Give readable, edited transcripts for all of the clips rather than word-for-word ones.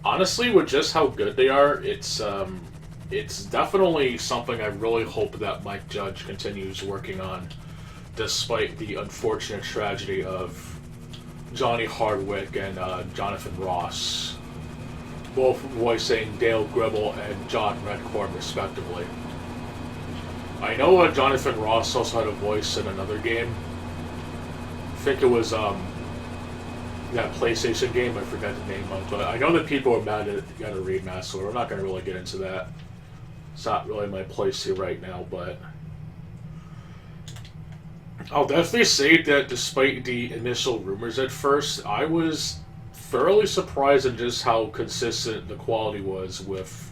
honestly, with just how good they are, it's definitely something I really hope that Mike Judge continues working on, despite the unfortunate tragedy of Johnny Hardwick and Jonathan Ross, both voicing Dale Gribble and John Redcorn, respectively. I know Jonathan Ross also had a voice in another game. I think it was that PlayStation game. I forgot the name of, but I know that people are mad at it got a remaster. We're not going to really get into that. It's not really my place here right now, but I'll definitely say that despite the initial rumors at first, I was thoroughly surprised at just how consistent the quality was with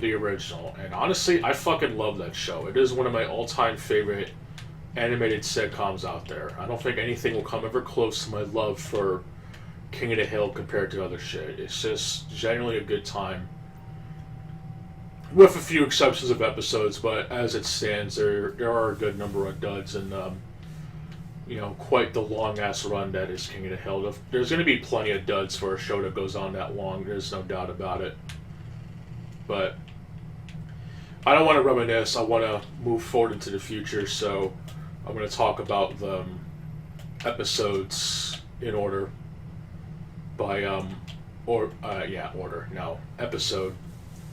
the original. And honestly, I fucking love that show. It is one of my all-time favorite animated sitcoms out there. I don't think anything will come ever close to my love for King of the Hill compared to other shit. It's just genuinely a good time. With a few exceptions of episodes, but as it stands, there are a good number of duds and quite the long ass run that is King of the Hill. There's going to be plenty of duds for a show that goes on that long. There's no doubt about it. But I don't want to reminisce. I want to move forward into the future, so I'm going to talk about the episodes in order by order. No, episode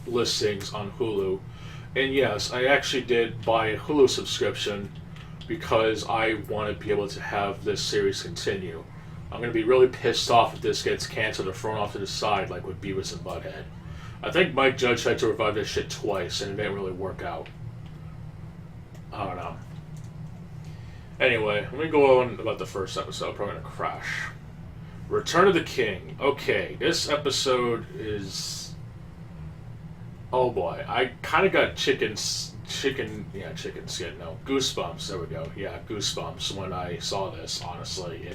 listings on Hulu. And yes, I actually did buy a Hulu subscription because I want to be able to have this series continue. I'm going to be really pissed off if this gets canceled or thrown off to the side like with Beavis and Butthead. I think Mike Judge tried to revive this shit twice and it didn't really work out. I don't know. Anyway, let me go on about the first episode. I'm probably going to crash. Return of the King. Okay, this episode is... Oh boy, I kind of got chicken skin, no, goosebumps, there we go, yeah, goosebumps when I saw this, honestly.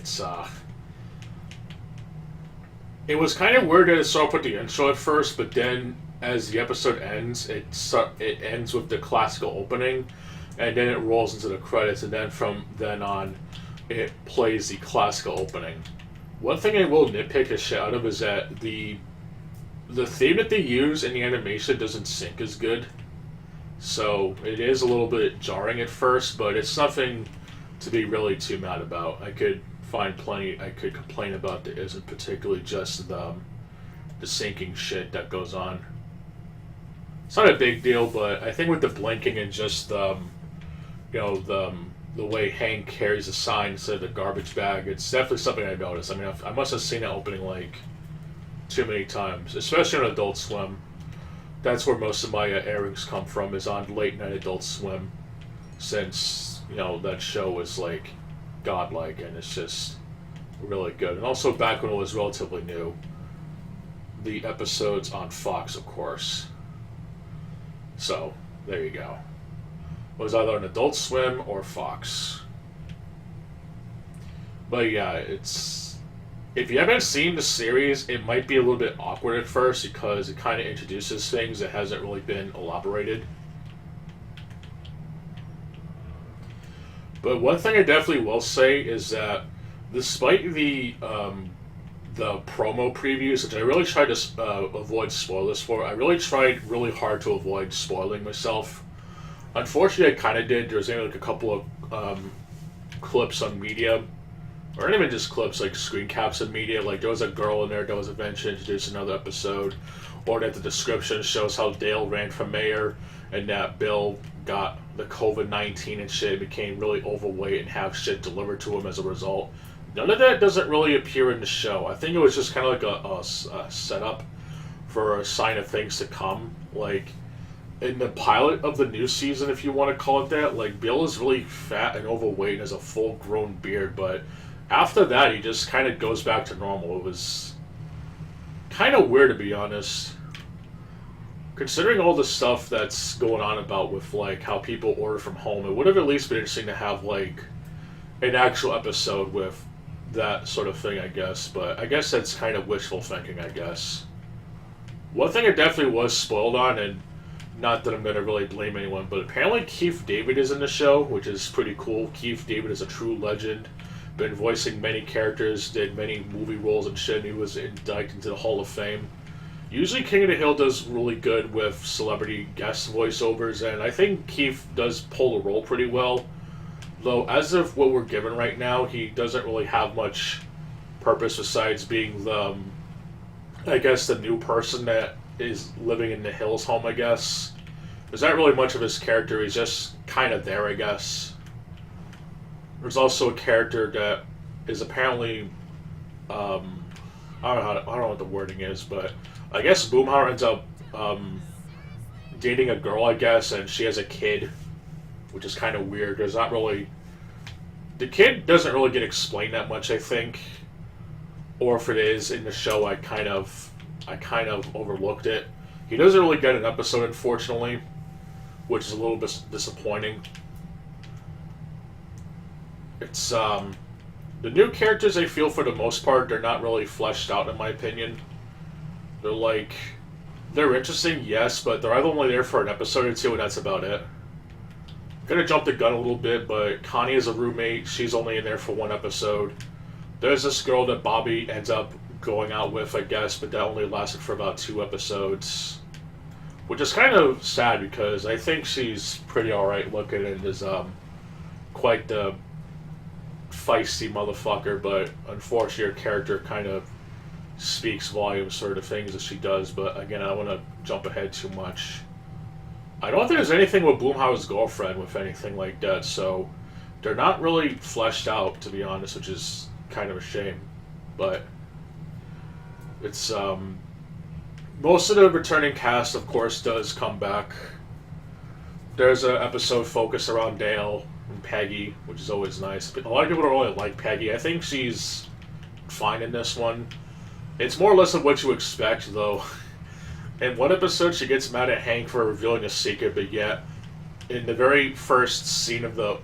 It was kind of weird that it started with the intro at first, but then as the episode ends, it ends with the classical opening, and then it rolls into the credits, and then from then on, it plays the classical opening. One thing I will nitpick the shit out of is that the theme that they use in the animation doesn't sync as good. So it is a little bit jarring at first, but it's nothing to be really too mad about. I could find plenty I could complain about that isn't particularly just the syncing shit that goes on. It's not a big deal, but I think with the blinking and just the way Hank carries a sign instead of the garbage bag, it's definitely something I noticed. I mean, I must have seen that opening like too many times, especially on Adult Swim. That's where most of my airings come from, is on late night Adult Swim, since that show was like godlike and it's just really good. And also back when it was relatively new, the episodes on Fox, of course. So there you go. It was either on Adult Swim or Fox. But yeah, if you haven't seen the series, it might be a little bit awkward at first because it kind of introduces things that hasn't really been elaborated. But one thing I definitely will say is that despite the promo previews, which I really tried to avoid spoilers for, I really tried really hard to avoid spoiling myself. Unfortunately, I kind of did. There was only like a couple of clips on media. Or not even just clips, like screen caps of media. Like there was a girl in there that was eventually introduced in another episode. Or that the description shows how Dale ran for mayor and that Bill got the COVID-19 and shit, became really overweight and have shit delivered to him as a result. None of that doesn't really appear in the show. I think it was just kind of like a setup for a sign of things to come. Like in the pilot of the new season, if you want to call it that, like Bill is really fat and overweight and has a full-grown beard, but after that, he just kind of goes back to normal. It was kind of weird, to be honest. Considering all the stuff that's going on about with, like, how people order from home, it would have at least been interesting to have, like, an actual episode with that sort of thing, I guess. But I guess that's kind of wishful thinking, I guess. One thing I definitely was spoiled on, and not that I'm going to really blame anyone, but apparently Keith David is in the show, which is pretty cool. Keith David is a true legend. Been voicing many characters, did many movie roles and shit, and he was inducted into the Hall of Fame. Usually, King of the Hill does really good with celebrity guest voiceovers, and I think Keith does pull the role pretty well. Though, as of what we're given right now, he doesn't really have much purpose besides being the, I guess, the new person that is living in the Hills home, I guess. There's not really much of his character, he's just kind of there, I guess. There's also a character that is apparently, I don't know what the wording is, but I guess Boomhauer ends up dating a girl, I guess, and she has a kid, which is kind of weird. There's not really... The kid doesn't really get explained that much, I think. Or if it is in the show, I kind of overlooked it. He doesn't really get an episode, unfortunately, which is a little bit disappointing. It's, the new characters, I feel, for the most part, they're not really fleshed out, in my opinion. They're interesting, yes, but they're either only there for an episode or two, and that's about it. I'm gonna jump the gun a little bit, but Connie is a roommate. She's only in there for one episode. There's this girl that Bobby ends up going out with, I guess, but that only lasted for about 2 episodes. Which is kind of sad, because I think she's pretty alright looking and is, quite the feisty motherfucker, but unfortunately her character kind of speaks volumes for the things that she does, but again, I don't want to jump ahead too much. I don't think there's anything with Boomhauer's girlfriend with anything like that, so they're not really fleshed out, to be honest, which is kind of a shame. But it's, most of the returning cast, of course, does come back. There's an episode focused around Dale and Peggy, which is always nice. But a lot of people don't really like Peggy. I think she's fine in this one. It's more or less of what you expect, though. In one episode, she gets mad at Hank for revealing a secret, but yet, in the very first scene of the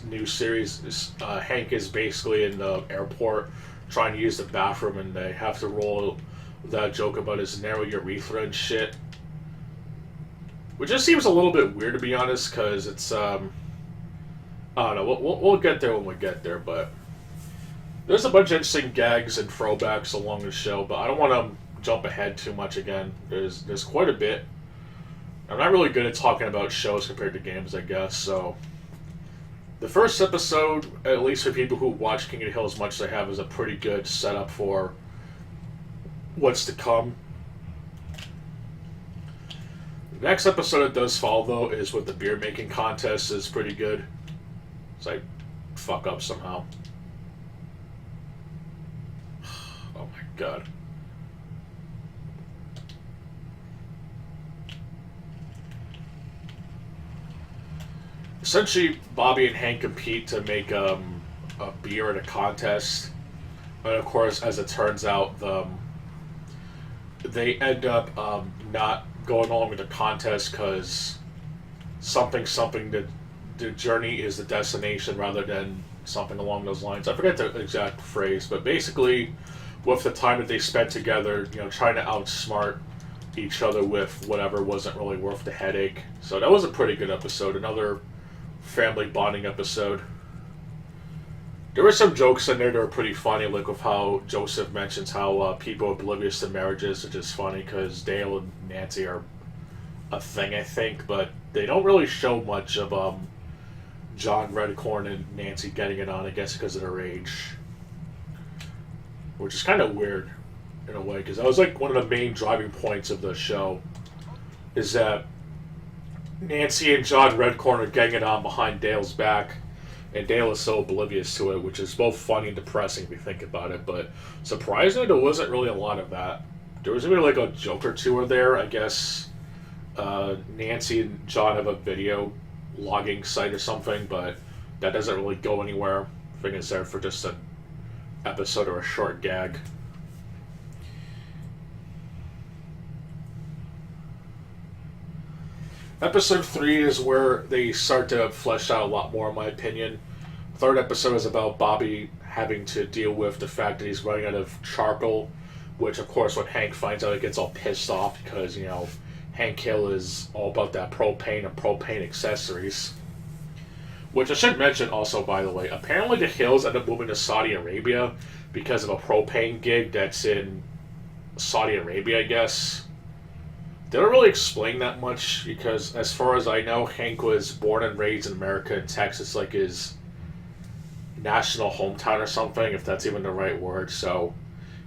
new series, Hank is basically in the airport trying to use the bathroom, and they have to roll that joke about his narrow urethra and shit. Which just seems a little bit weird, to be honest, because it's, I don't know, we'll get there when we get there, but there's a bunch of interesting gags and throwbacks along the show, but I don't want to jump ahead too much again. There's quite a bit. I'm not really good at talking about shows compared to games, I guess, so... The first episode, at least for people who watch King of the Hill as much as I have, is a pretty good setup for what's to come. The next episode that does follow, though, is with the beer making contest. Is pretty good. It's like, fuck up somehow. Oh my god. Essentially, Bobby and Hank compete to make a beer at a contest. But of course, as it turns out, they end up not going along with the contest because something the journey is the destination rather than something along those lines. I forget the exact phrase, but basically, with the time that they spent together, trying to outsmart each other with whatever wasn't really worth the headache. So that was a pretty good episode. Another family bonding episode. There were some jokes in there that were pretty funny, like with how Joseph mentions how people are oblivious to marriages, which is funny because Dale and Nancy are a thing, I think, but they don't really show much of John Redcorn and Nancy getting it on, I guess because of their age. Which is kind of weird, in a way, because that was like one of the main driving points of the show, is that Nancy and John Redcorn are getting it on behind Dale's back, and Dale is so oblivious to it, which is both funny and depressing if you think about it, but surprisingly, there wasn't really a lot of that. There was maybe like a joke or two there, I guess. Nancy and John have a video logging site or something, but that doesn't really go anywhere. I think it's there for just an episode or a short gag. Episode 3 is where they start to flesh out a lot more, in my opinion. Third episode is about Bobby having to deal with the fact that he's running out of charcoal, which, of course, when Hank finds out, he gets all pissed off because, Hank Hill is all about that propane and propane accessories. Which I should mention also, by the way, apparently the Hills end up moving to Saudi Arabia because of a propane gig that's in Saudi Arabia, I guess. They don't really explain that much because, as far as I know, Hank was born and raised in America, in Texas, like his national hometown or something, if that's even the right word. So,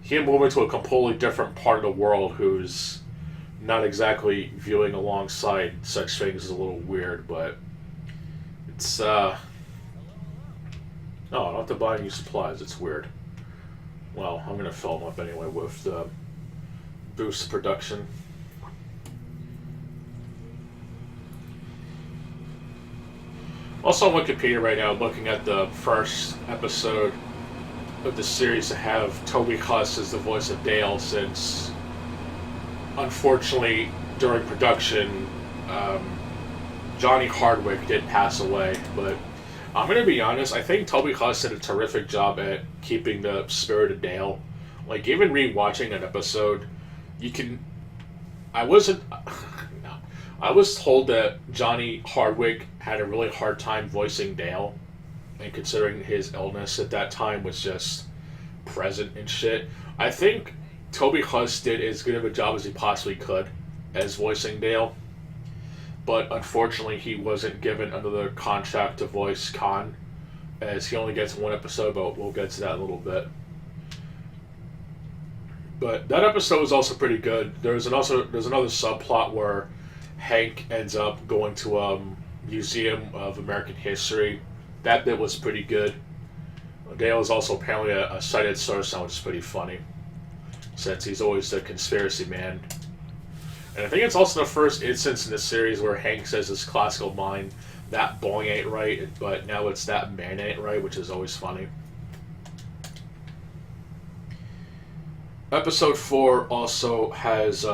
him moving to a completely different part of the world who's not exactly viewing alongside such things is a little weird, but it's, oh, I don't have to buy any supplies, it's weird. Well, I'm gonna fill them up anyway with the boost production. Also on Wikipedia right now, looking at the first episode of the series to have Toby Huss as the voice of Dale, since unfortunately during production Johnny Hardwick did pass away. But I'm going to be honest, I think Toby Huss did a terrific job at keeping the spirit of Dale. Like, even rewatching an episode, you can... I was told that Johnny Hardwick had a really hard time voicing Dale, and considering his illness at that time was just present and shit. I think Toby Huss did as good of a job as he possibly could as voicing Dale, but unfortunately he wasn't given another contract to voice Khan, as he only gets one episode, but we'll get to that in a little bit. But that episode was also pretty good. There's another subplot where Hank ends up going to a museum of American history. That bit was pretty good. Dale is also apparently a cited source now, which is pretty funny, since he's always the conspiracy man. And I think it's also the first instance in the series where Hank says his classical mind, that boy ain't right, but now it's that man ain't right, which is always funny. Episode 4 also has...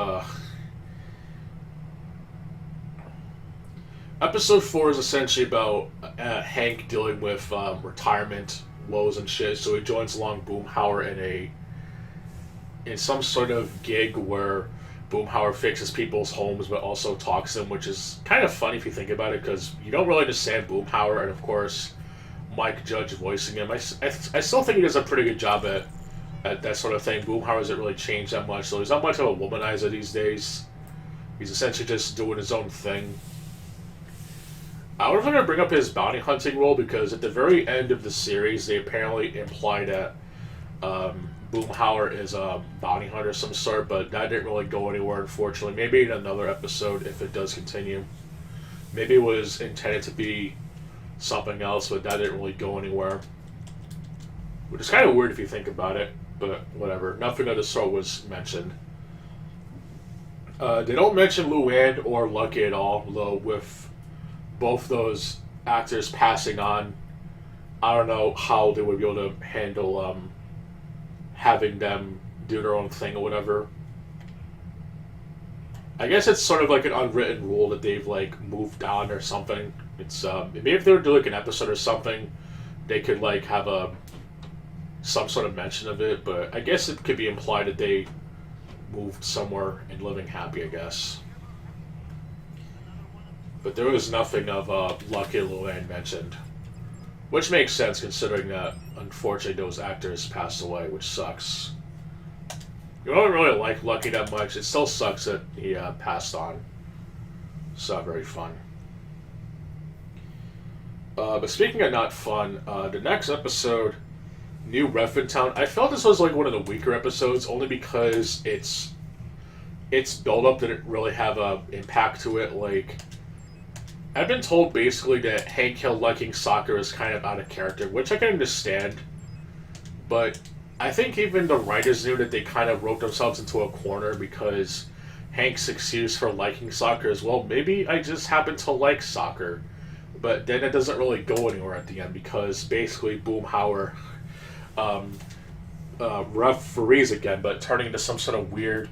Episode 4 is essentially about Hank dealing with retirement woes and shit, so he joins along Boomhauer in some sort of gig where Boomhauer fixes people's homes but also talks to them, which is kind of funny if you think about it, because you don't really understand Boomhauer, and of course Mike Judge voicing him. I still think he does a pretty good job at that sort of thing. Boomhauer hasn't really changed that much, so he's not much of a womanizer these days. He's essentially just doing his own thing. I was going to bring up his bounty hunting role, because at the very end of the series, they apparently imply that Boomhauer is a bounty hunter of some sort, but that didn't really go anywhere, unfortunately. Maybe in another episode, if it does continue. Maybe it was intended to be something else, but that didn't really go anywhere. Which is kind of weird if you think about it, but whatever. Nothing of the sort was mentioned. They don't mention Luann or Lucky at all, though, with both those actors passing on. I don't know how they would be able to handle having them do their own thing or whatever. I guess it's sort of like an unwritten rule that they've like moved on or something. It's maybe if they were doing like an episode or something, they could like have some sort of mention of it, but I guess it could be implied that they moved somewhere and living happy, I guess. But there was nothing of Lucky and Luann mentioned. Which makes sense, considering that, unfortunately, those actors passed away, which sucks. You don't really like Lucky that much. It still sucks that he passed on. It's not very fun. But speaking of not fun, the next episode, New Reffintown, I felt this was like one of the weaker episodes, only because its build-up didn't really have an impact to it. Like, I've been told basically that Hank Hill liking soccer is kind of out of character, which I can understand, but I think even the writers knew that they kind of wrote themselves into a corner, because Hank's excuse for liking soccer is, well, maybe I just happen to like soccer, but then it doesn't really go anywhere at the end, because basically Boomhauer referees again, but turning into some sort of weird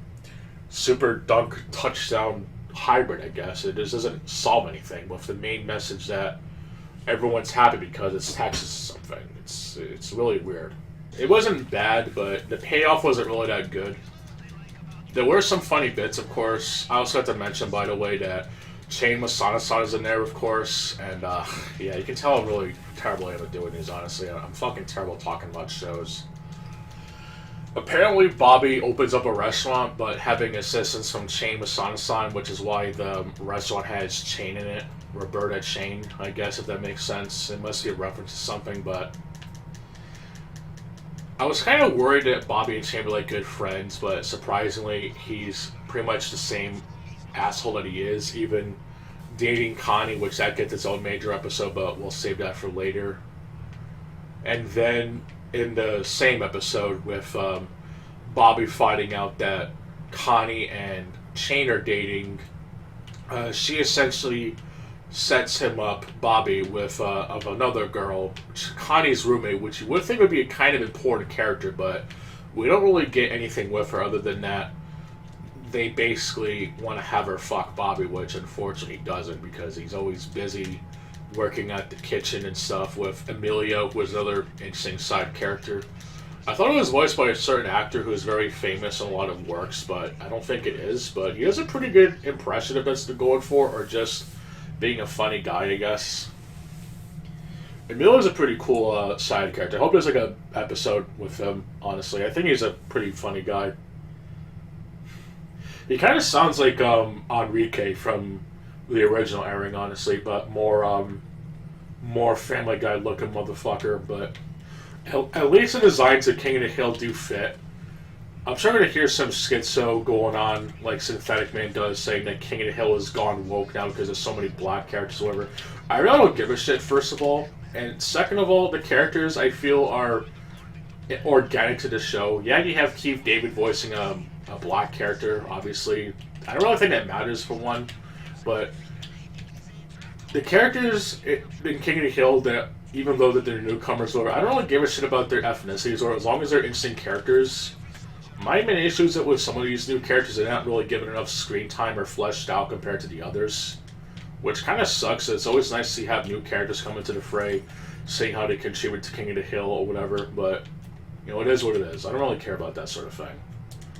super dunk touchdown hybrid, I guess. It just doesn't solve anything, with the main message that everyone's happy because it's Texas or something. It's really weird. It wasn't bad, but the payoff wasn't really that good. There were some funny bits, of course. I also have to mention, by the way, that Shane Masana is in there, of course, and yeah, you can tell I'm really terrible at doing these, honestly. I'm fucking terrible talking about shows. Apparently, Bobby opens up a restaurant, but having assistance from Chain Masana-san, which is why the restaurant has Chain in it. Roberta Chain, I guess, if that makes sense. It must be a reference to something, but I was kind of worried that Bobby and Chain were like good friends, but surprisingly, he's pretty much the same asshole that he is, even dating Connie, which that gets its own major episode, but we'll save that for later. And then in the same episode with Bobby finding out that Connie and Chain are dating, she essentially sets him up, Bobby, with of another girl, Connie's roommate, which you would think would be a kind of important character, but we don't really get anything with her other than that they basically want to have her fuck Bobby, which unfortunately he doesn't because he's always busy working at the kitchen and stuff with Emilio, who is another interesting side character. I thought it was voiced by a certain actor who is very famous in a lot of works, but I don't think it is. But he has a pretty good impression if that's the going for, or just being a funny guy, I guess. Emilio's a pretty cool side character. I hope there's like a episode with him, honestly. I think he's a pretty funny guy. He kind of sounds like Enrique from the original airing, honestly, but more Family Guy looking motherfucker. But at least the designs of King of the Hill do fit. I'm sure I'm going to hear some schizo going on, like Synthetic Man does, saying that King of the Hill has gone woke now because there's so many black characters or whatever. I really don't give a shit, first of all. And second of all, the characters, I feel, are organic to the show. Yeah, you have Keith David voicing a black character, obviously. I don't really think that matters, for one. But the characters in King of the Hill, that even though that they're newcomers, or I don't really give a shit about their ethnicities, or as long as they're interesting characters. My main issue is that with some of these new characters, they're not really given enough screen time or fleshed out compared to the others, which kind of sucks. It's always nice to see have new characters come into the fray, seeing how they contribute to King of the Hill or whatever, but, you know, it is what it is. I don't really care about that sort of thing.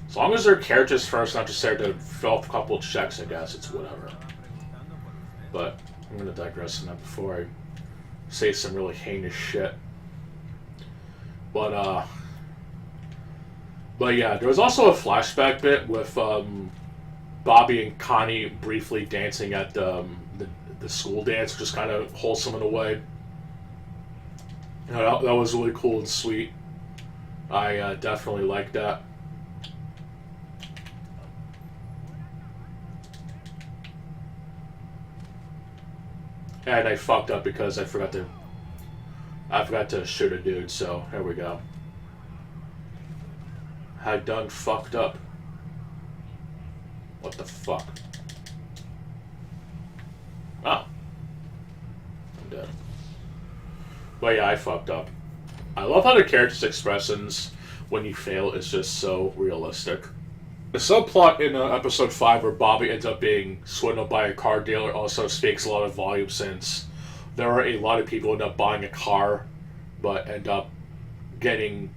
As long as they're characters first, not just there to fill up a couple of checks, I guess, it's whatever. But I'm going to digress on that before I say some really heinous shit. But yeah, there was also a flashback bit with Bobby and Connie briefly dancing at the school dance, which is kind of wholesome in a way. You know, that was really cool and sweet. I definitely liked that. And I fucked up because I forgot to shoot a dude, so here we go. I done fucked up. What the fuck? Oh. I'm dead. But yeah, I fucked up. I love how the characters' expressions when you fail is just so realistic. The subplot in episode 5 where Bobby ends up being swindled by a car dealer also speaks a lot of volume, since there are a lot of people who end up buying a car but end up getting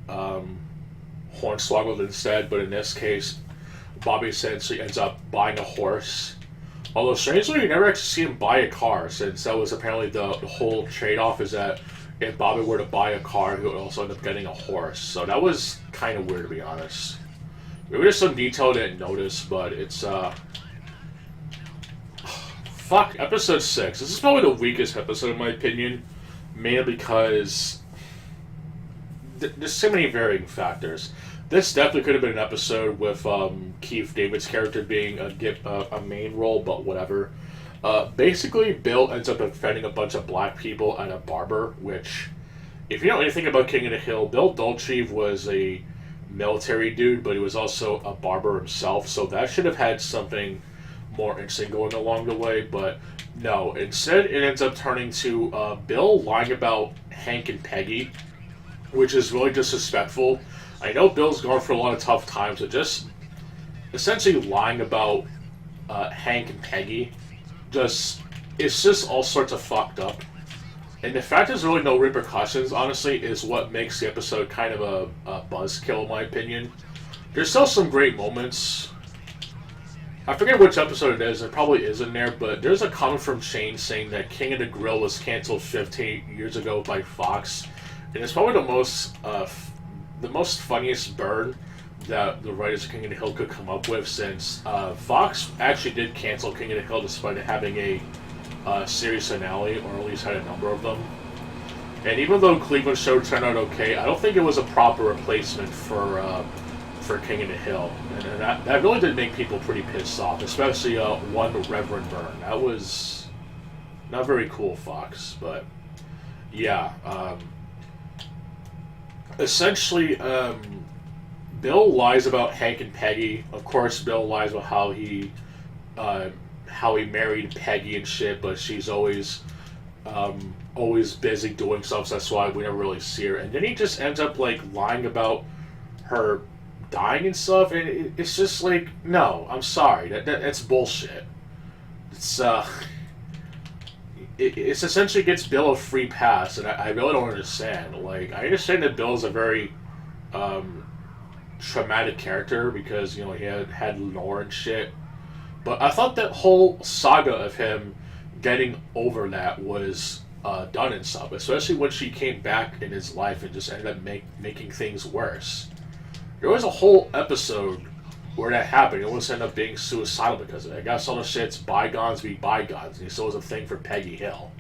hornswoggled instead. But in this case, Bobby essentially ends up buying a horse. Although strangely, you never actually see him buy a car, since that was apparently the whole trade-off, is that if Bobby were to buy a car, he would also end up getting a horse. So that was kind of weird, to be honest. Maybe there's some detail I didn't notice, but it's, fuck, episode 6. This is probably the weakest episode in my opinion, mainly because there's so many varying factors. This definitely could have been an episode with Keith David's character being a main role, but whatever. Basically, Bill ends up offending a bunch of black people at a barber, which, if you know anything about King of the Hill, Bill Dolce was a military dude, but he was also a barber himself, so that should have had something more interesting going along the way, but no. Instead, it ends up turning to Bill lying about Hank and Peggy, which is really disrespectful. I know Bill's gone for a lot of tough times, but just essentially lying about Hank and Peggy, it's just all sorts of fucked up. And the fact there's really no repercussions, honestly, is what makes the episode kind of a buzzkill, in my opinion. There's still some great moments. I forget which episode it is, it probably is in there, but there's a comment from Shane saying that King of the Grill was canceled 15 years ago by Fox. And it's probably the most the most funniest burn that the writers of King of the Hill could come up with, since Fox actually did cancel King of the Hill despite it having a series finale, or at least had a number of them. And even though Cleveland's show turned out okay, I don't think it was a proper replacement for King of the Hill, and that really did make people pretty pissed off, especially one Reverend Byrne. That was not very cool, Fox, but yeah. Essentially, Bill lies about Hank and Peggy. Of course, Bill lies about how he married Peggy and shit, but she's always busy doing stuff, so that's why we never really see her. And then he just ends up like lying about her dying and stuff, and it's just like, no, I'm sorry, that's bullshit. It essentially gets Bill a free pass, and I really don't understand. Like, I understand that Bill's a very traumatic character because, you know, he had Lenore and shit, but I thought that whole saga of him getting over that was done and stuff, especially when she came back in his life and just ended up making things worse. There was a whole episode where that happened. It almost ended up being suicidal because of it. I guess all the shit's bygones be bygones, and he still was a thing for Peggy Hill.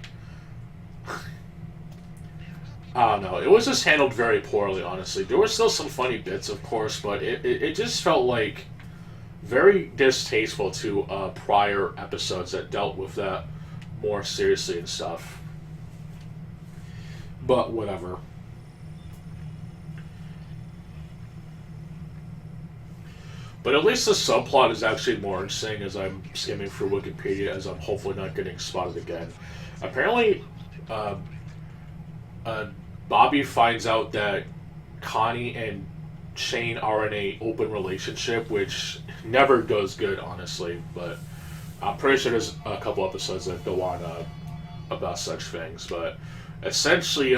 I don't know. It was just handled very poorly, honestly. There were still some funny bits, of course, but it just felt like very distasteful to prior episodes that dealt with that more seriously and stuff. But whatever. But at least the subplot is actually more interesting as I'm skimming through Wikipedia, as I'm hopefully not getting spotted again. Apparently, Bobby finds out that Connie and Shane are in an open relationship, which never goes good, honestly. But I'm pretty sure there's a couple episodes that go on about such things. But essentially,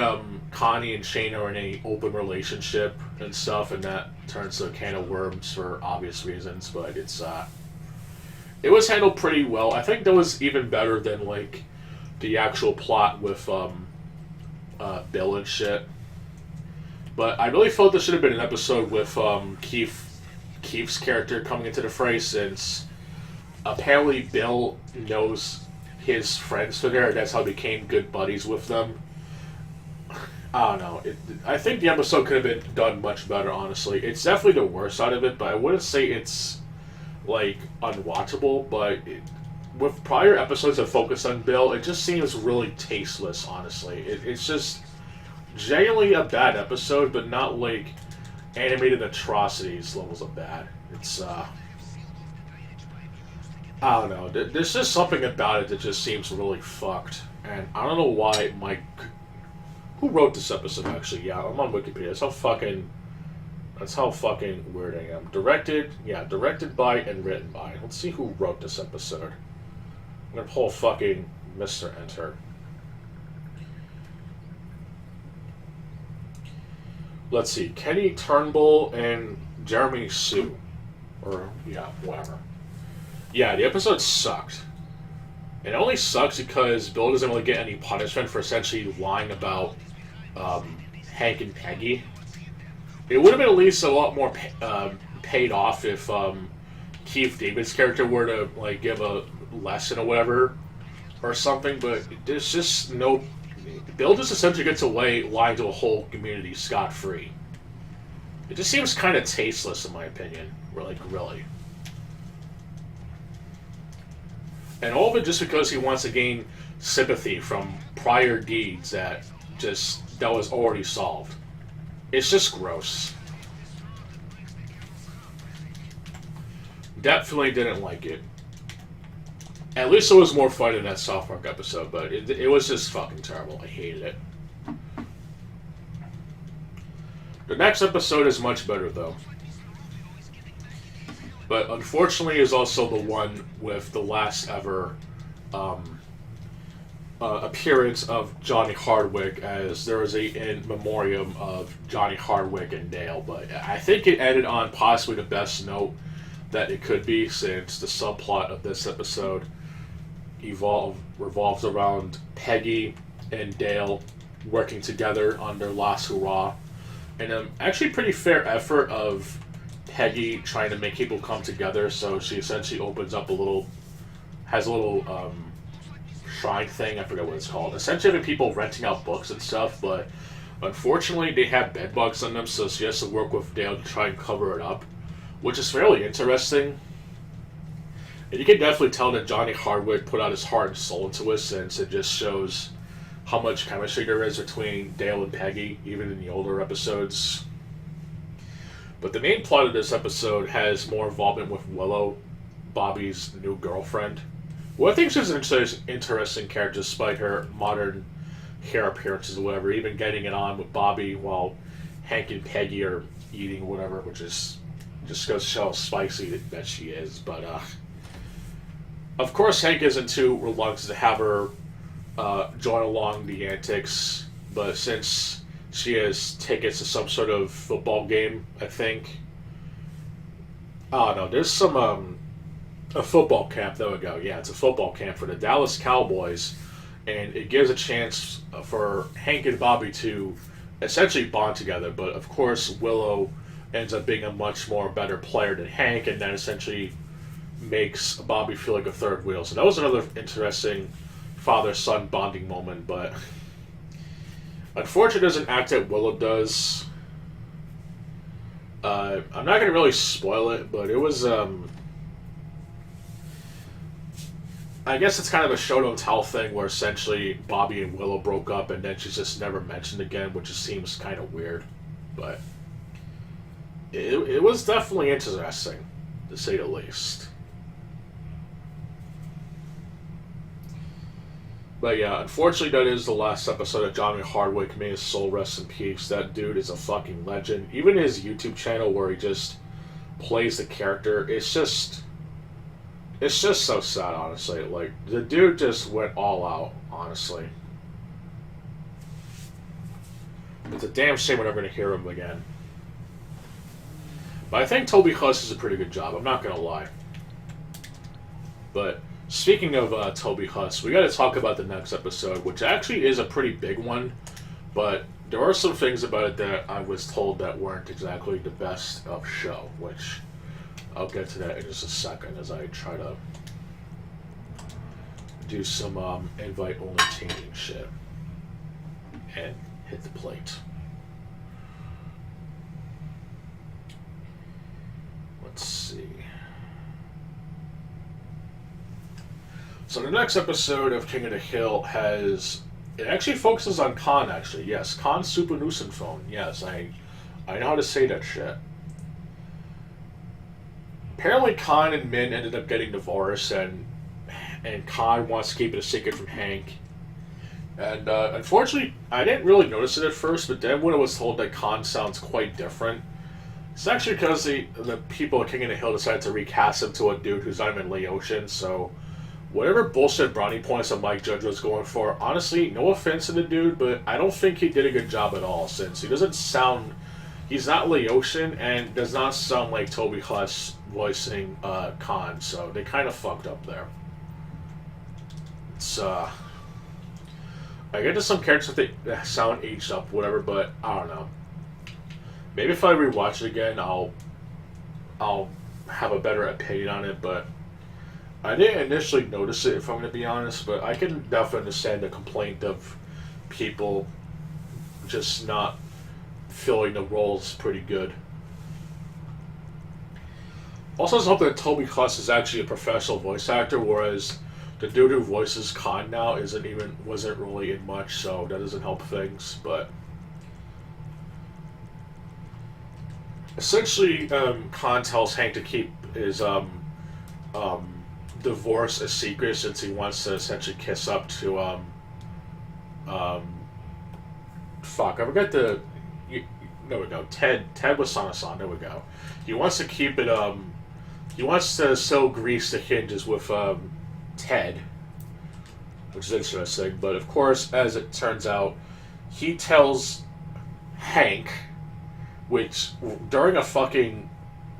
Connie and Shane are in an open relationship and stuff, and that turns to a can of worms for obvious reasons. But it was handled pretty well. I think that was even better than like the actual plot with Bill and shit. But I really felt this should have been an episode with Keith's character coming into the fray, since apparently Bill knows his friends for there. That's how he became good buddies with them. I don't know. I think the episode could have been done much better, honestly. It's definitely the worst side of it, but I wouldn't say it's, like, unwatchable. But with prior episodes that focus on Bill, it just seems really tasteless, honestly. It's just genuinely a bad episode, but not, like, animated atrocities levels of bad. It's, I don't know. There's just something about it that just seems really fucked. And I don't know why Who wrote this episode, actually? Yeah, I'm on Wikipedia. That's how fucking weird I am. Directed by and written by. Let's see who wrote this episode. I'm gonna pull fucking Mr. Enter. Let's see. Kenny Turnbull and Jeremy Sue. Or, yeah, whatever. Yeah, the episode sucked. It only sucks because Bill doesn't really get any punishment for essentially lying about Hank and Peggy. It would have been at least a lot more paid off if Keith David's character were to like give a lesson or whatever or something, but there's just no... Bill just essentially gets away lying to a whole community scot-free. It just seems kind of tasteless in my opinion. Really. And all of it just because he wants to gain sympathy from prior deeds that was already solved. It's just gross. Definitely didn't like it. At least it was more fun in that South Park episode, but it was just fucking terrible. I hated it. The next episode is much better, though. But unfortunately is also the one with the last ever appearance of Johnny Hardwick, as there was a in memoriam of Johnny Hardwick and Dale. But I think it ended on possibly the best note that it could be, since the subplot of this episode revolves around Peggy and Dale working together on their last hurrah. and an actually pretty fair effort of Peggy trying to make people come together. So she essentially opens up has a little shrine thing. I forget what it's called. Essentially, having people renting out books and stuff, but unfortunately, they have bed bugs on them, so she has to work with Dale to try and cover it up, which is fairly interesting. And you can definitely tell that Johnny Hardwick put out his heart and soul into it, since it just shows how much chemistry there is between Dale and Peggy, even in the older episodes. But the main plot of this episode has more involvement with Willow, Bobby's new girlfriend, who I think she's an interesting character despite her modern hair appearances or whatever, even getting it on with Bobby while Hank and Peggy are eating or whatever, which is just goes to show how spicy that she is. But of course, Hank isn't too reluctant to have her join along the antics, but since she has tickets to some sort of football game, I think. Oh no, there's some a football camp. There we go. Yeah, it's a football camp for the Dallas Cowboys, and it gives a chance for Hank and Bobby to essentially bond together. But of course, Willow ends up being a much more better player than Hank, and that essentially makes Bobby feel like a third wheel. So that was another interesting father-son bonding moment, but unfortunately it doesn't act that Willow does. I'm not going to really spoil it, but it was, I guess it's kind of a show don't tell thing where essentially Bobby and Willow broke up and then she's just never mentioned again, which just seems kind of weird, but it was definitely interesting, to say the least. But yeah, unfortunately that is the last episode of Johnny Hardwick. May his soul rest in peace. That dude is a fucking legend. Even his YouTube channel where he just plays the character, it's just so sad, honestly. Like, the dude just went all out, honestly. It's a damn shame we're never going to hear him again. But I think Toby Huss does a pretty good job, I'm not going to lie. But speaking of Toby Huss, we got to talk about the next episode, which actually is a pretty big one, but there are some things about it that I was told that weren't exactly the best of show, which I'll get to that in just a second as I try to do some invite-only changing shit and hit the plate. Let's see. So the next episode of King of the Hill it actually focuses on Khan, actually. Yes, Khan's Super Nuisance Phone. Yes, I know how to say that shit. Apparently Khan and Min ended up getting divorced, and Khan wants to keep it a secret from Hank. And unfortunately, I didn't really notice it at first, but then when I was told that Khan sounds quite different, it's actually because the people at King of the Hill decided to recast him to a dude who's not even Laotian, so whatever bullshit brownie points that Mike Judge was going for, honestly, no offense to the dude, but I don't think he did a good job at all, since he doesn't sound... He's not Laotian, and does not sound like Toby Huss voicing Khan, so they kind of fucked up there. It's, I get to some characters that sound aged up, whatever, but I don't know. Maybe if I rewatch it again, I'll have a better opinion on it, but I didn't initially notice it, if I'm going to be honest, but I can definitely understand the complaint of people just not filling the roles pretty good. Also, it's something that Toby Huss is actually a professional voice actor, whereas the dude who voices Khan now wasn't really in much, so that doesn't help things, but essentially, Khan tells Hank to keep his divorce a secret, since he wants to essentially kiss up to fuck, I forgot there we go. Ted Wasanasan, there we go. He wants to keep it he wants to sew grease the hinges with Ted, which is interesting, but of course, as it turns out, he tells Hank, which during a fucking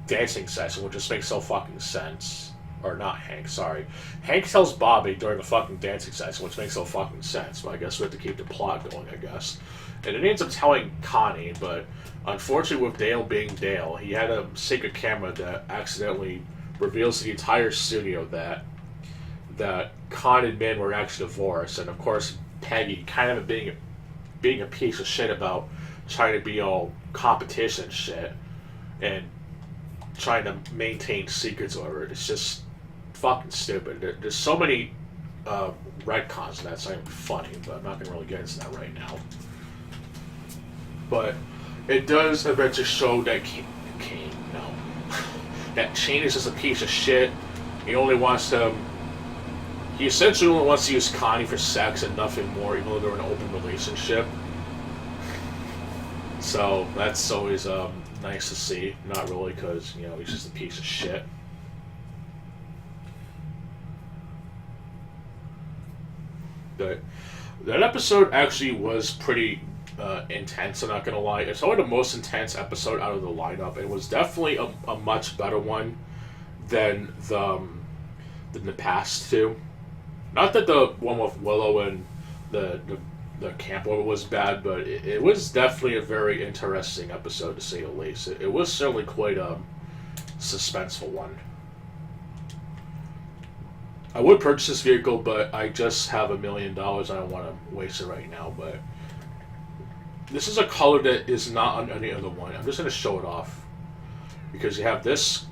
dancing session, which just makes no fucking sense. or not Hank, sorry. Hank tells Bobby during the fucking dancing session, which makes no fucking sense, but I guess we have to keep the plot going, I guess. And then he ends up telling Connie, but unfortunately with Dale being Dale, he had a secret camera that accidentally reveals to the entire studio that Con and Min were actually divorced, and of course Peggy, kind of being a piece of shit about trying to be all competition shit, and trying to maintain secrets over it. It's just fucking stupid. There's so many retcons in that, it's not even funny, but I'm not going to really get into that right now. But it does eventually show that that Shane is just a piece of shit. He essentially only wants to use Connie for sex and nothing more, even though they're in an open relationship. So that's always nice to see. Not really, because he's just a piece of shit. But that episode actually was pretty intense, I'm not gonna lie. It's probably the most intense episode out of the lineup. It was definitely a much better one than the past two. Not that the one with Willow and the camp over was bad, but it was definitely a very interesting episode, to say the least. It was certainly quite a suspenseful one. I would purchase this vehicle, but I just have $1 million. I don't want to waste it right now, but this is a color that is not on any other one. I'm just going to show it off, because you have this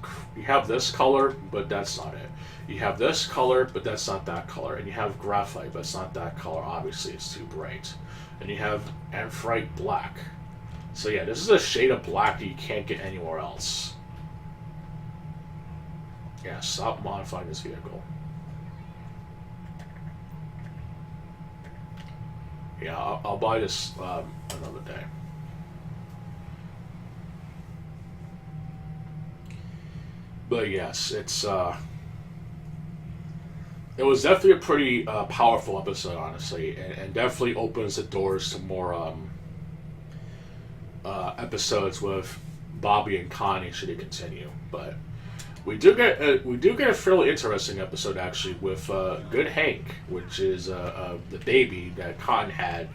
color, but that's not it. You have this color, but that's not that color. And you have graphite, but it's not that color. Obviously, it's too bright. And you have Amphrite black. So yeah, this is a shade of black that you can't get anywhere else. Yeah, stop modifying this vehicle. Yeah, I'll buy this another day. But yes, it was definitely a pretty powerful episode, honestly, and definitely opens the doors to more episodes with Bobby and Connie should it continue. But we do get a fairly interesting episode actually with Good Hank, which is the baby that Con had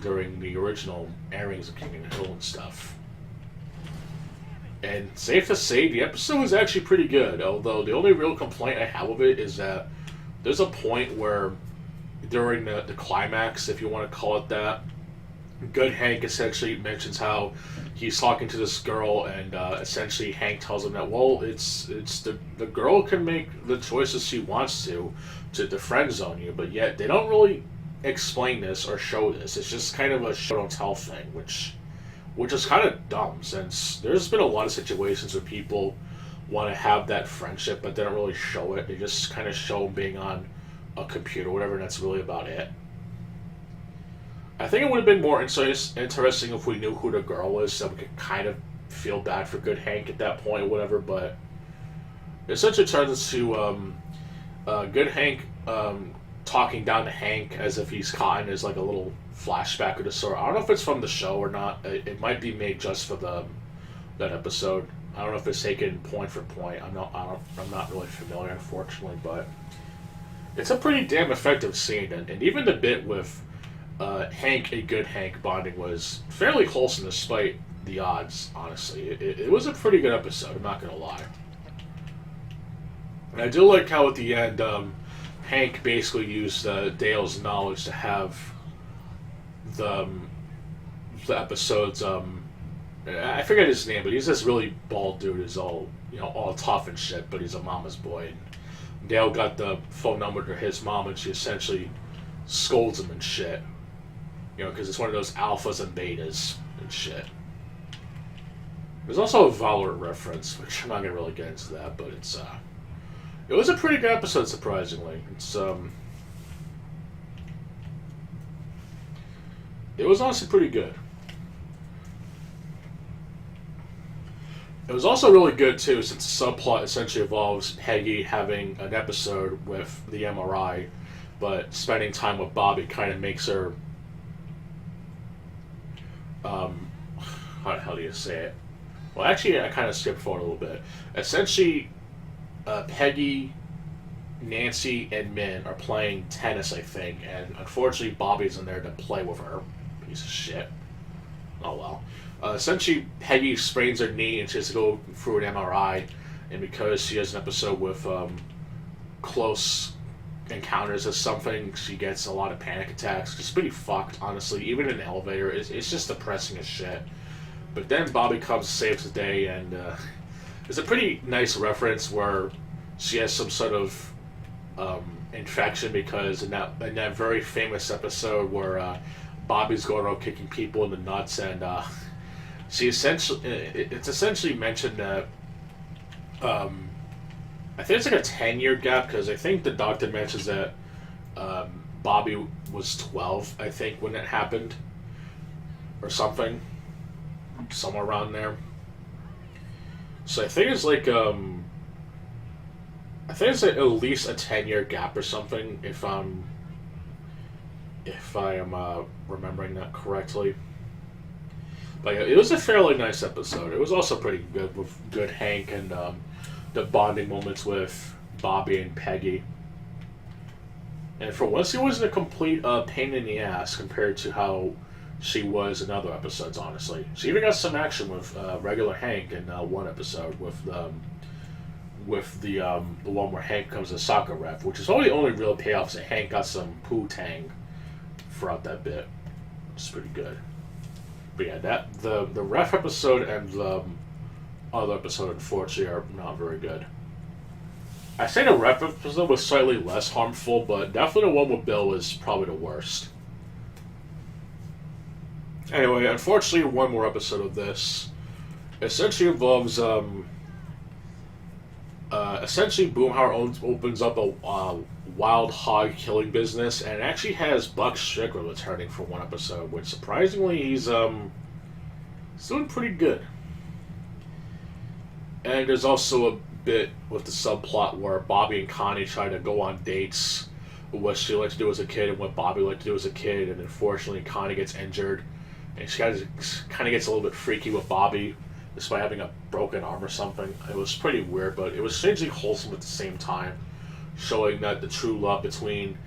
during the original airings of King and Hill and stuff. And safe to say, the episode was actually pretty good. Although the only real complaint I have with it is that there's a point where, during the climax, if you want to call it that, Good Hank essentially mentions how he's talking to this girl, and essentially Hank tells him that, well, it's the girl can make the choices she wants to friend zone you, but yet they don't really explain this or show this. It's just kind of a show don't tell thing, which is kind of dumb, since there's been a lot of situations where people want to have that friendship, but they don't really show it. They just kind of show them being on a computer or whatever, and that's really about it. I think it would have been more interesting if we knew who the girl was, so we could kind of feel bad for Good Hank at that point or whatever, but it essentially turns into Good Hank talking down to Hank as if he's caught in as like a little flashback of the sort. I don't know if it's from the show or not. It might be made just for that episode. I don't know if it's taken point for point. I'm not really familiar, unfortunately, but it's a pretty damn effective scene, and even the bit with Hank and Good Hank bonding was fairly wholesome despite the odds, honestly. It was a pretty good episode, I'm not gonna lie. And I do like how at the end, Hank basically used Dale's knowledge to have the episodes, I forget his name, but he's this really bald dude who's all tough and shit, but he's a mama's boy. And Dale got the phone number to his mom, and she essentially scolds him and shit. Because it's one of those alphas and betas and shit. There's also a Valorant reference, which I'm not gonna really get into that, but it was a pretty good episode, surprisingly. It was honestly pretty good. It was also really good, too, since the subplot essentially involves Peggy having an episode with the MRI, but spending time with Bobby kind of makes her, how do you say it? Well, actually, I kind of skipped forward a little bit. Essentially, Peggy, Nancy, and Min are playing tennis, I think, and unfortunately Bobby's in there to play with her. Piece of shit. Oh well. Essentially, Peggy sprains her knee and she has to go through an MRI, and because she has an episode with close encounters of something, she gets a lot of panic attacks. It's pretty fucked, honestly. Even in an elevator, it's just depressing as shit. But then Bobby comes, saves the day, and it's a pretty nice reference where she has some sort of infection, because in that very famous episode where Bobby's going around kicking people in the nuts, and it's essentially mentioned that I think it's like a 10-year gap, because I think the doctor mentions that Bobby was 12, I think, when it happened, or something, somewhere around there. So I think it's like at least a 10-year gap or something, if I am remembering that correctly. But yeah, it was a fairly nice episode. It was also pretty good, with good Hank and the bonding moments with Bobby and Peggy. And for once, it wasn't a complete pain in the ass compared to how she was in other episodes, honestly. She even got some action with regular Hank in one episode with the one where Hank becomes a soccer ref, which is only real payoff, that Hank got some poo-tang throughout that bit. It's pretty good. But yeah, the ref episode and the other episode, unfortunately, are not very good. I say the ref episode was slightly less harmful, but definitely the one with Bill was probably the worst. Anyway, unfortunately, one more episode of this essentially involves essentially Boomhauer opens up a wild hog killing business, and it actually has Buck Strickler returning for one episode, which surprisingly he's doing pretty good. And there's also a bit with the subplot where Bobby and Connie try to go on dates, what she liked to do as a kid and what Bobby liked to do as a kid, and unfortunately Connie gets injured, and she kind of gets a little bit freaky with Bobby, despite having a broken arm or something. It was pretty weird, but it was strangely wholesome at the same time, showing that the true love between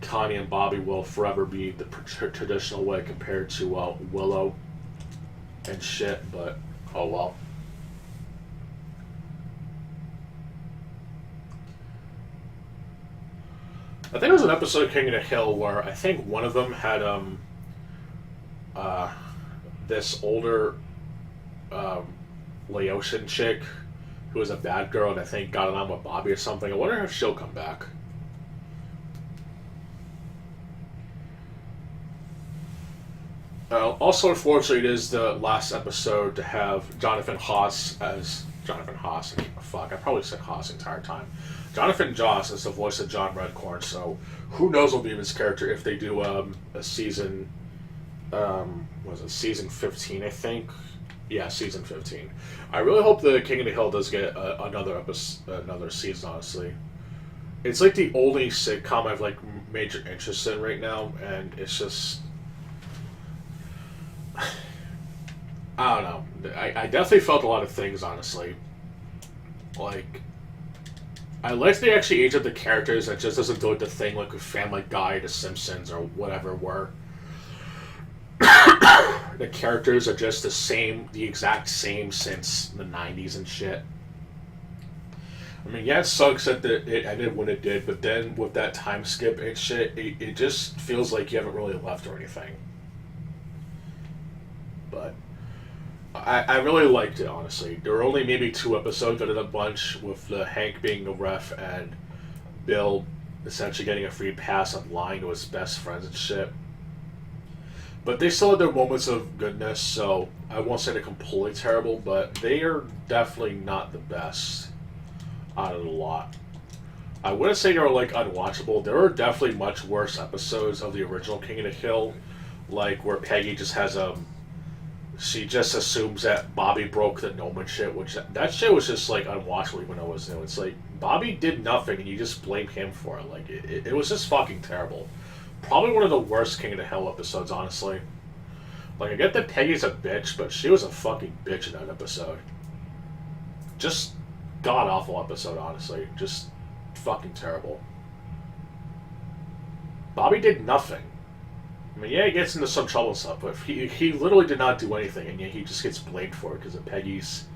Connie and Bobby will forever be the traditional way compared to Willow and shit, but oh well. I think it was an episode of King of the Hill where I think one of them had this older Laotian chick who was a bad girl and I think got it on with Bobby or something. I wonder if she'll come back. Also, unfortunately, it is the last episode to have Jonathan Haas as Jonathan Haas. Fuck, I probably said Haas the entire time. Jonathan Joss is the voice of John Redcorn, so who knows what will be his character if they do a season. Was it season 15? I think. Yeah, season 15. I really hope the King of the Hill does get another season. Honestly, it's like the only sitcom I've like major interest in right now, and it's just. I don't know. I definitely felt a lot of things, honestly. Like, I like they actually age up the characters that just doesn't do like the thing like with Family Guy, The Simpsons, or whatever, where the characters are just the exact same since the 90s and shit. I mean, yeah, it sucks that it ended when it did, but then with that time skip and shit, it just feels like you haven't really left or anything. But I really liked it, honestly. There were only maybe 2 episodes out of the bunch, with Hank being the ref and Bill essentially getting a free pass on lying to his best friends and shit. But they still had their moments of goodness, so I won't say they're completely terrible, but they are definitely not the best out of the lot. I wouldn't say they were like unwatchable. There are definitely much worse episodes of the original King of the Hill, like where Peggy just has she just assumes that Bobby broke the gnome and shit, which that shit was just like unwatchable when I was new. It's like Bobby did nothing and you just blame him for it. Like it was just fucking terrible. Probably one of the worst King of the Hill episodes, honestly. Like, I get that Peggy's a bitch, but she was a fucking bitch in that episode. Just god awful episode, honestly. Just fucking terrible. Bobby did nothing. I mean, yeah, he gets into some trouble and stuff, but he literally did not do anything, and yet he just gets blamed for it because of Peggy's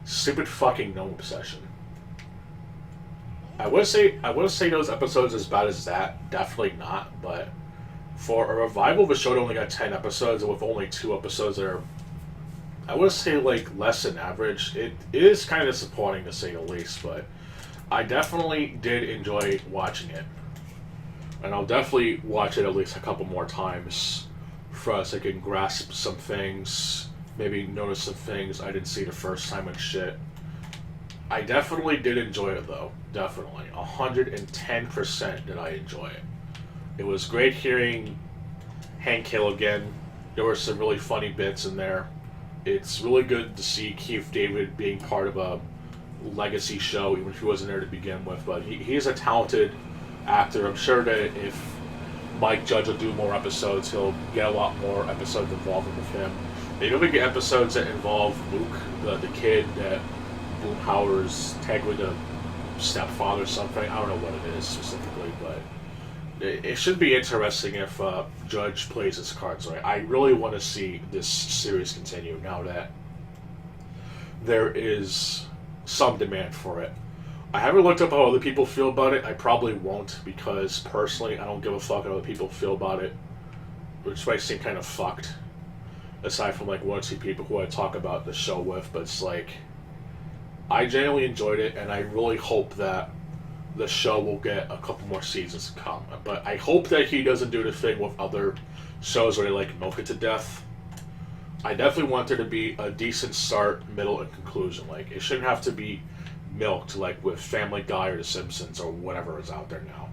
stupid fucking gnome obsession. I wouldn't say those episodes as bad as that. Definitely not, but for a revival of a show that only got 10 episodes, and with only 2 episodes that are, I would say, like, less than average, it is kind of disappointing to say the least, but I definitely did enjoy watching it. And I'll definitely watch it at least a couple more times for us. I can grasp some things, maybe notice some things I didn't see the first time and shit. I definitely did enjoy it, though. Definitely. 110% did I enjoy it. It was great hearing Hank Hill again. There were some really funny bits in there. It's really good to see Keith David being part of a legacy show, even if he wasn't there to begin with. But he's a talented actor. I'm sure that if Mike Judge will do more episodes, he'll get a lot more episodes involving with him. Maybe we get episodes that involve Luke, the kid that Boomhauer's tagged with a stepfather or something. I don't know what it is specifically, but it should be interesting if Judge plays his cards right. I really want to see this series continue now that there is some demand for it. I haven't looked up how other people feel about it. I probably won't, because personally I don't give a fuck how other people feel about it, which might seem kind of fucked, aside from like one or two people who I talk about the show with. But it's like, I genuinely enjoyed it, and I really hope that the show will get a couple more seasons to come. But I hope that he doesn't do the thing with other shows where they like milk it to death. I definitely want there to be a decent start, middle, and conclusion. Like, it shouldn't have to be milked like with Family Guy or The Simpsons or whatever is out there now.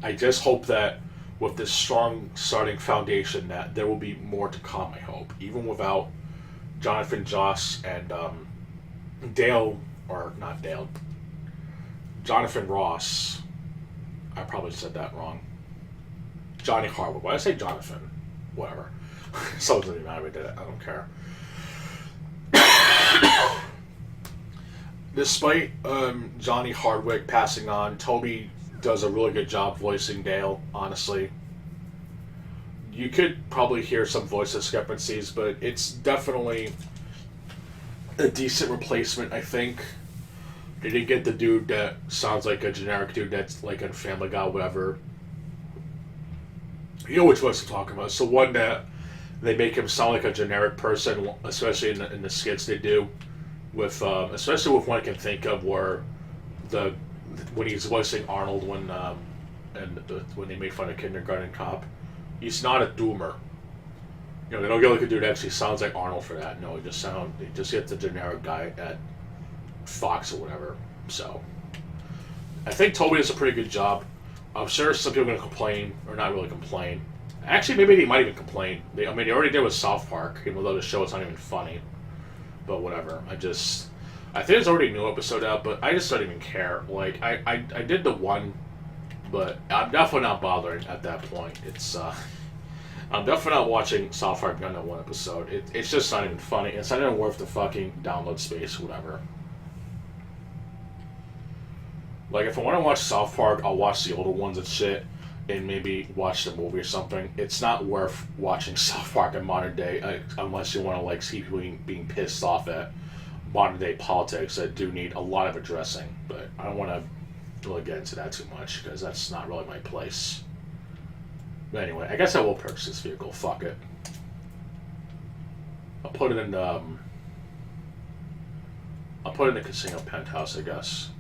I just hope that with this strong starting foundation that there will be more to come, I hope. Even without Jonathan Joss and Dale, or not Dale, Jonathan Ross. I probably said that wrong. Johnny Harwood. Why did I say Jonathan? Whatever. So it doesn't even matter if I did it. I don't care. Despite Johnny Hardwick passing on, Toby does a really good job voicing Dale, honestly. You could probably hear some voice discrepancies, but it's definitely a decent replacement, I think. They didn't get the dude that sounds like a generic dude that's like in Family Guy, whatever. You know which voice I'm talking about. It's the one that they make him sound like a generic person, especially in the skits they do. With especially with one I can think of where when he's voicing Arnold when they make fun of Kindergarten Cop, he's not a doomer. You know, they don't get like a dude that actually sounds like Arnold for that. No, he just gets the generic guy at Fox or whatever. So I think Toby does a pretty good job. I'm sure some people are gonna complain, or not really complain. Actually, maybe they might even complain. They already did with South Park, even though the show is not even funny. But whatever. I think there's already a new episode out, but I just don't even care. Like, I did the one, but I'm definitely not bothering at that point. It's, I'm definitely not watching South Park beyond that one episode. It's just not even funny. It's not even worth the fucking download space, whatever. Like, if I want to watch South Park, I'll watch the older ones and shit, and maybe watch the movie or something. It's not worth watching South Park in modern day, unless you want to, like, see people being pissed off at modern day politics that do need a lot of addressing. But I don't want to really get into that too much, because that's not really my place. But anyway, I guess I will purchase this vehicle. Fuck it. I'll put it in the Casino Penthouse, I guess.